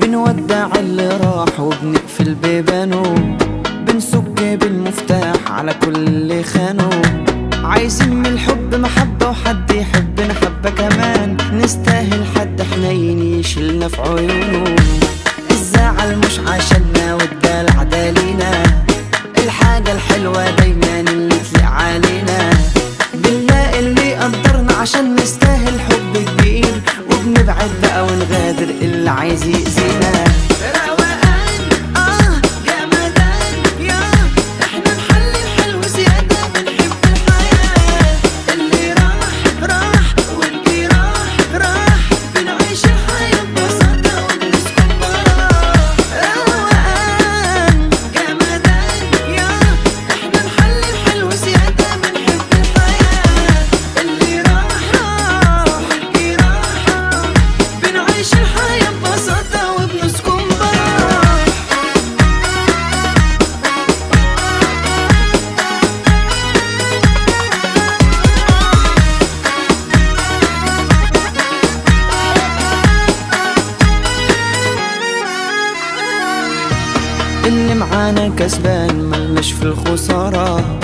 بنودع اللي راح وبنقفل بيبانه، بنسك بالمفتاح على كل اللي خانه. عايزين من الحب محبة وحد يحبنا حبة كمان، نستاهل حد حنين يشيلنا في عيونه. الزعل مش عشاننا والدلع دالينا، الحاجة الحلوة دايما اللي تليق علينا. بنلاقي اللي يقدرنا عشان نستاهل حب كبير، وبنبعد بقى ونغادر اللي عايز يأذينا. روقان جمدان يا احنا نحلي الحلو زيادة، بنحب الحياة. اللي راح واللي راح بنعيش الحياة ببساطة وبنسكن براح. روقان جمدان يا احنا نحلي الحلو زيادة، بنحب الحياة. اللي راح واللي راح بنعيش الحياة ببساطة وبنسكن براح. اللي معانا كسبان ملناش في الخسارة،